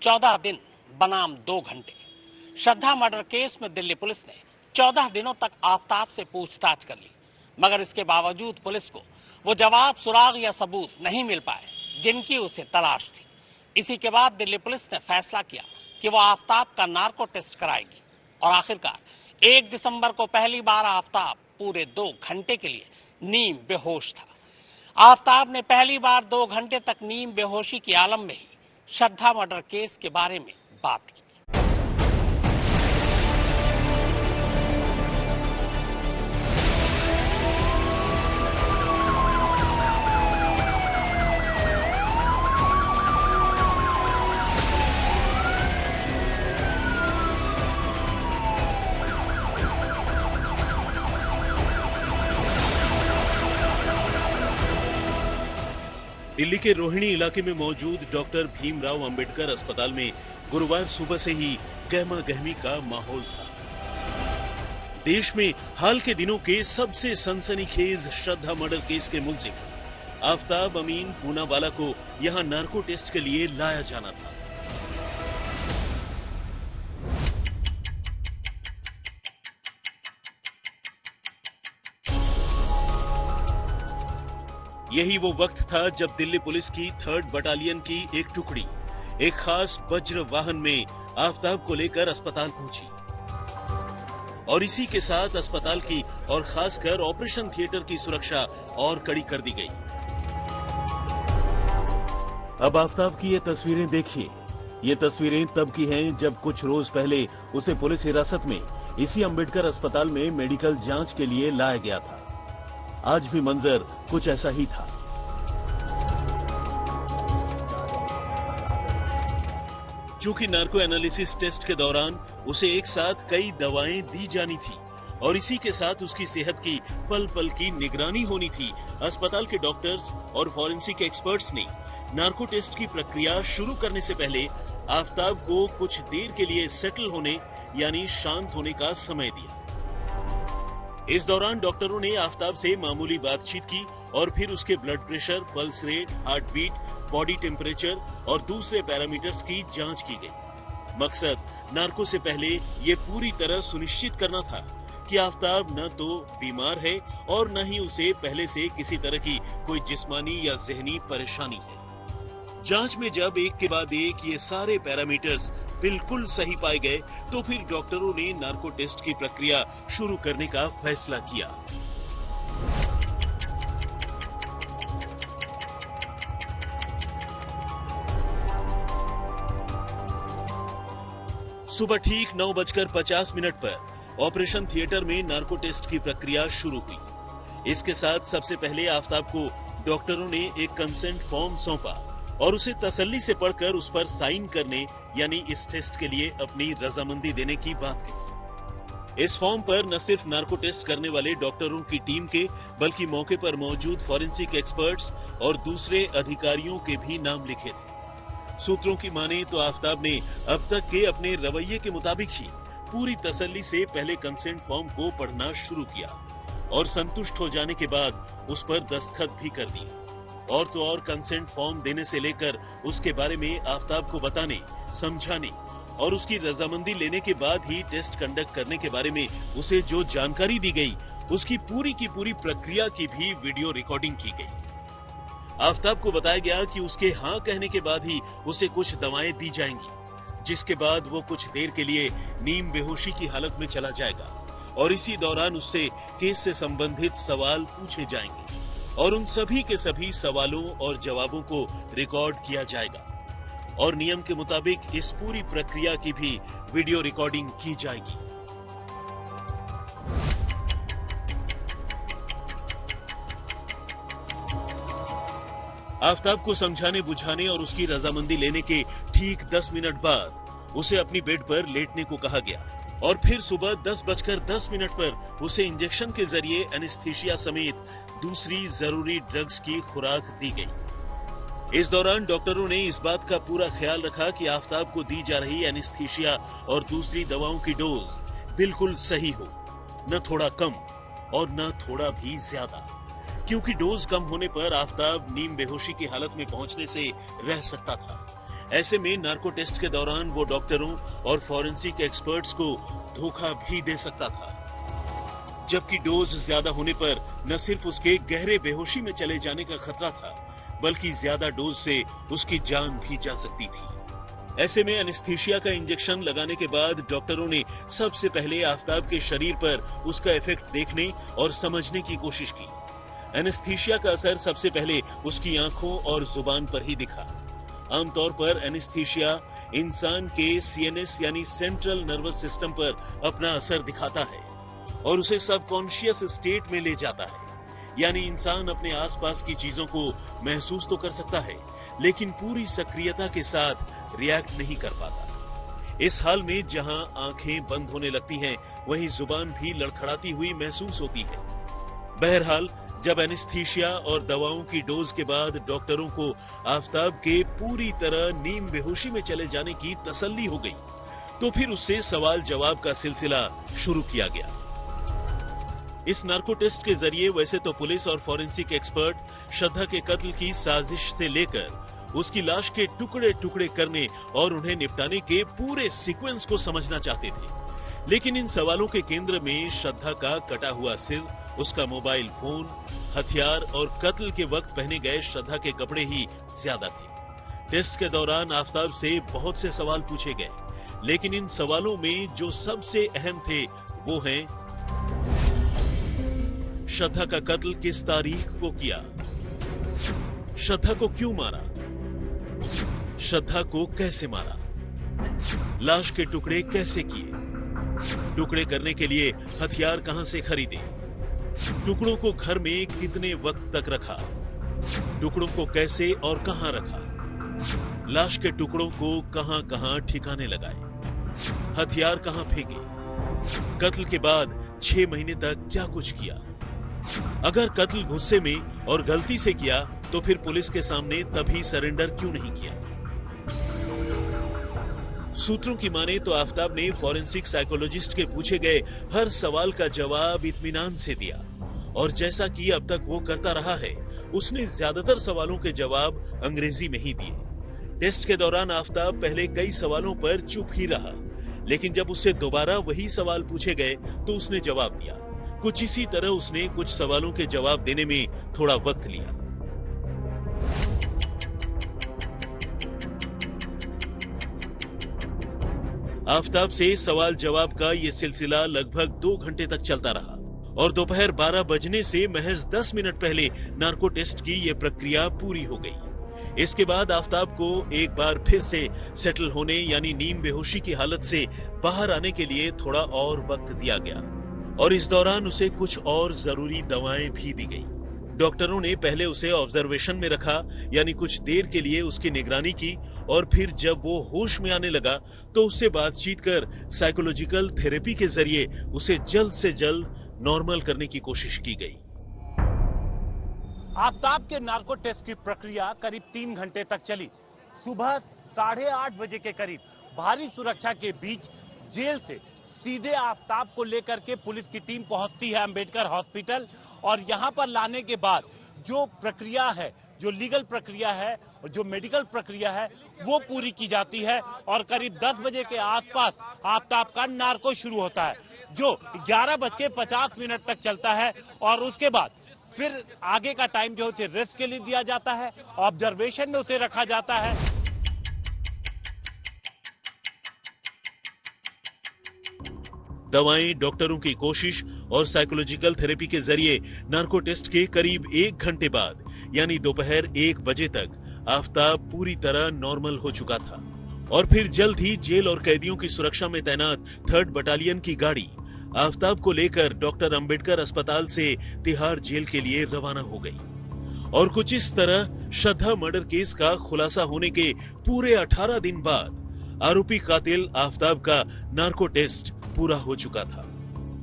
14 दिन बनाम 2 घंटे। श्रद्धा मर्डर केस में दिल्ली पुलिस ने 14 दिनों तक आफताब से पूछताछ कर ली, मगर इसके बावजूद पुलिस को वो जवाब, सुराग या सबूत नहीं मिल पाए जिनकी उसे तलाश थी। इसी के बाद दिल्ली पुलिस ने फैसला किया कि वो आफताब का नार्को टेस्ट कराएगी और आखिरकार 1 दिसंबर को पहली बार आफताब पूरे 2 घंटे के लिए नीम बेहोश था। आफताब ने पहली बार 2 घंटे तक नीम बेहोशी की आलम में ही श्रद्धा मर्डर केस के बारे में बात की। दिल्ली के रोहिणी इलाके में मौजूद डॉक्टर भीमराव अंबेडकर अस्पताल में गुरुवार सुबह से ही गहमा गहमी का माहौल था। देश में हाल के दिनों के सबसे सनसनीखेज श्रद्धा मर्डर केस के मुलजिम आफताब अमीन पूनावाला को यहां नार्को टेस्ट के लिए लाया जाना था। यही वो वक्त था जब दिल्ली पुलिस की 3rd बटालियन की एक टुकड़ी एक खास वज्र वाहन में आफताब को लेकर अस्पताल पहुंची और इसी के साथ अस्पताल की और खासकर ऑपरेशन थिएटर की सुरक्षा और कड़ी कर दी गई। अब आफताब की ये तस्वीरें देखिए। ये तस्वीरें तब की हैं जब कुछ रोज पहले उसे पुलिस हिरासत में इसी अंबेडकर अस्पताल में मेडिकल जांच के लिए लाया गया था। आज भी मंजर कुछ ऐसा ही था। चूंकि नार्को एनालिसिस टेस्ट के दौरान उसे एक साथ कई दवाएं दी जानी थी और इसी के साथ उसकी सेहत की पल पल की निगरानी होनी थी, अस्पताल के डॉक्टर्स और फॉरेंसिक एक्सपर्ट्स ने नार्को टेस्ट की प्रक्रिया शुरू करने से पहले आफताब को कुछ देर के लिए सेटल होने यानी शांत होने का समय दिया। इस दौरान डॉक्टरों ने आफताब से मामूली बातचीत की और फिर उसके blood pressure, pulse rate, heart beat, body temperature और दूसरे पैरामीटर्स की जांच की गई। मकसद नार्को से पहले ये पूरी तरह सुनिश्चित करना था कि आफताब न तो बीमार है और न ही उसे पहले से किसी तरह की कोई जिस्मानी या ज़हनी परेशानी है। जांच में जब एक के बाद एक ये सारे पैरामीटर्स बिल्कुल सही पाए गए तो फिर डॉक्टरों ने नार्को टेस्ट की प्रक्रिया शुरू करने का फैसला किया। सुबह ठीक 9:50 पर ऑपरेशन थिएटर में नार्को टेस्ट की प्रक्रिया शुरू हुई। इसके साथ सबसे पहले आफताब को डॉक्टरों ने एक कंसेंट फॉर्म सौंपा और उसे तसल्ली से पढ़कर उस पर साइन करने यानी इस टेस्ट के लिए अपनी रजामंदी देने की बात की। इस फॉर्म पर न सिर्फ नार्को टेस्ट करने वाले डॉक्टरों की टीम के बल्कि मौके पर मौजूद फॉरेंसिक एक्सपर्ट्स और दूसरे अधिकारियों के भी नाम लिखे थे। सूत्रों की माने तो आफताब ने अब तक के अपने रवैये के मुताबिक ही पूरी तसल्ली से पहले कंसेंट फॉर्म को पढ़ना शुरू किया और संतुष्ट हो जाने के बाद उस पर दस्तखत भी कर दिए। और तो और कंसेंट फॉर्म देने से लेकर उसके बारे में आफताब को बताने, समझाने और उसकी रजामंदी लेने के बाद ही टेस्ट कंडक्ट करने के बारे में उसे जो जानकारी दी गई, उसकी पूरी की पूरी प्रक्रिया की भी वीडियो रिकॉर्डिंग की गई। आफताब को बताया गया कि उसके हाँ कहने के बाद ही उसे कुछ दवाएं दी जाएंगी, जिसके बाद वो कुछ देर के लिए नीम बेहोशी की हालत में चला जाएगा और इसी दौरान उससे केस से संबंधित सवाल पूछे जाएंगे और उन सभी के सभी सवालों और जवाबों को रिकॉर्ड किया जाएगा और नियम के मुताबिक इस पूरी प्रक्रिया की भी वीडियो रिकॉर्डिंग की जाएगी। आफताब को समझाने बुझाने और उसकी रजामंदी लेने के ठीक 10 मिनट बाद उसे अपनी बेड पर लेटने को कहा गया और फिर सुबह 10:10 पर उसे इंजेक्शन के जरिए एनेस्थीसिया समेत दूसरी जरूरी ड्रग्स की खुराक दी गई। इस दौरान डॉक्टरों ने इस बात का पूरा ख्याल रखा कि आफताब को दी जा रही एनेस्थीसिया और दूसरी दवाओं की डोज बिल्कुल सही हो, न थोड़ा कम और न थोड़ा भी ज्यादा, क्योंकि डोज कम होने पर आफताब नीम बेहोशी की हालत में पहुंचने से रह सकता था। ऐसे में नार्को टेस्ट के दौरान वो डॉक्टरों और फॉरेंसिक एक्सपर्ट्स को धोखा भी दे सकता था, जबकि डोज ज्यादा होने पर न सिर्फ उसके गहरे बेहोशी में चले जाने का खतरा था, बल्कि ज्यादा डोज से उसकी जान भी जा सकती थी। ऐसे में एनेस्थीसिया का इंजेक्शन लगाने के बाद डॉक्टरों ने सबसे पहले आफताब के शरीर पर उसका इफेक्ट देखने और समझने की कोशिश की। एनेस्थीसिया का असर सबसे पहले उसकी आंखों और जुबान पर ही दिखा। आमतौर पर एनेस्थीसिया इंसान के सीएनएस यानी सेंट्रल नर्वस सिस्टम पर अपना असर दिखाता है और उसे सबकॉन्शियस स्टेट में ले जाता है, यानी इंसान अपने आसपास की चीजों को महसूस तो कर सकता है, लेकिन पूरी सक्रियता के साथ रिएक्ट नहीं कर पाता। इस हाल में जहां आंखें बंद होने लगती हैं, वहीं जुबान भी लड़खड़ाती हुई महसूस होती है। बहरहाल, जब एनेस्थीसिया और दवाओं की डोज के बाद डॉक्टरों को आफताब के पूरी तरह नीम बेहोशी में चले जाने की तसल्ली हो गई, तो फिर उससे सवाल जवाब का सिलसिला शुरू किया गया। इस नार्को टेस्ट के जरिए वैसे तो पुलिस और फॉरेंसिक एक्सपर्ट श्रद्धा के कत्ल की साजिश से लेकर उसकी लाश के टुकड़े टुकड़े करने और उन्हें निपटाने के पूरे सीक्वेंस को समझना चाहते थे, लेकिन इन सवालों के केंद्र में श्रद्धा का कटा हुआ सिर, उसका मोबाइल फोन, हथियार और कत्ल के वक्त पहने गए श्रद्धा के कपड़े ही ज्यादा थे। टेस्ट के दौरान आफताब से बहुत से सवाल पूछे गए, लेकिन इन सवालों में जो सबसे अहम थे वो हैं: श्रद्धा का कत्ल किस तारीख को किया, श्रद्धा को क्यों मारा, श्रद्धा को कैसे मारा, लाश के टुकड़े कैसे किए, टुकड़े करने के लिए हथियार कहां से खरीदे, टुकड़ों को घर में कितने वक्त तक रखा, टुकड़ों को कैसे और कहां रखा, लाश के टुकड़ों को कहां कहां ठिकाने लगाए, हथियार कहां फेंके, कत्ल के बाद 6 महीने तक क्या कुछ किया। अगर कत्ल गुस्से में और गलती से किया तो फिर पुलिस के सामने तभी सरेंडर क्यों नहीं किया। सूत्रों की माने तो आफताब ने फॉरेंसिक साइकोलॉजिस्ट के पूछे गए हर सवाल का जवाब इत्मीनान से दिया, और जैसा कि अब तक वो करता रहा है, उसने ज्यादातर सवालों के जवाब अंग्रेजी में ही दिए। टेस्ट के दौरान आफताब पहले कई सवालों पर चुप ही रहा, लेकिन जब उससे दोबारा वही सवाल पूछे गए तो उसने जवाब दिया। कुछ इसी तरह उसने कुछ सवालों के जवाब देने में थोड़ा वक्त लिया। आफताब से सवाल जवाब का ये सिलसिला लगभग 2 घंटे तक चलता रहा और दोपहर 12 बजने से महज 10 मिनट पहले नार्को टेस्ट की ये प्रक्रिया पूरी हो गई। इसके बाद आफताब को एक बार फिर से सेटल होने यानी नीम बेहोशी की हालत से बाहर आने के लिए थोड़ा और वक्त दिया गया, और इस दौरान उसे कुछ और जरूरी दवाएं भी दी गई। डॉक्टरों ने पहले उसे ऑब्जर्वेशन में रखा, यानी कुछ देर के लिए उसकी निगरानी की, और फिर जब वो होश में आने लगा तो उससे बातचीत कर साइकोलॉजिकल थेरेपी के जरिए उसे जल्द से जल्द नॉर्मल करने की कोशिश की गई। आफताब के नार्को टेस्ट की प्रक्रिया करीब 3 घंटे तक चली। सुबह 8:30 बजे के करीब भारी सुरक्षा के बीच जेल से सीधे आफताब को लेकर के पुलिस की टीम पहुंचती है अंबेडकर हॉस्पिटल, और यहां पर लाने के बाद जो प्रक्रिया है, जो लीगल प्रक्रिया है और जो मेडिकल प्रक्रिया है, वो पूरी की जाती है, और करीब 10 बजे के आसपास आफताब का नार्को शुरू होता है, जो 11:50 तक चलता है, और उसके बाद फिर आगे का टाइम जो उसे रेस्ट के लिए दिया जाता है, ऑब्जर्वेशन में उसे रखा जाता है। दवाएं, डॉक्टरों की कोशिश और साइकोलॉजिकल थेरेपी के जरिए नार्को टेस्ट के करीब 1 घंटे बाद यानी दोपहर 1 बजे तक आफताब पूरी तरह नॉर्मल हो चुका था, और फिर जल्द ही जेल और कैदियों की सुरक्षा में तैनात 3rd बटालियन की गाड़ी आफताब को लेकर डॉक्टर अंबेडकर अस्पताल से तिहाड़ जेल के लिए रवाना हो गई। और कुछ इस तरह श्रद्धा मर्डर केस का खुलासा होने के पूरे 18 दिन बाद आरोपी कातिल आफताब का नार्को टेस्ट पूरा हो चुका था।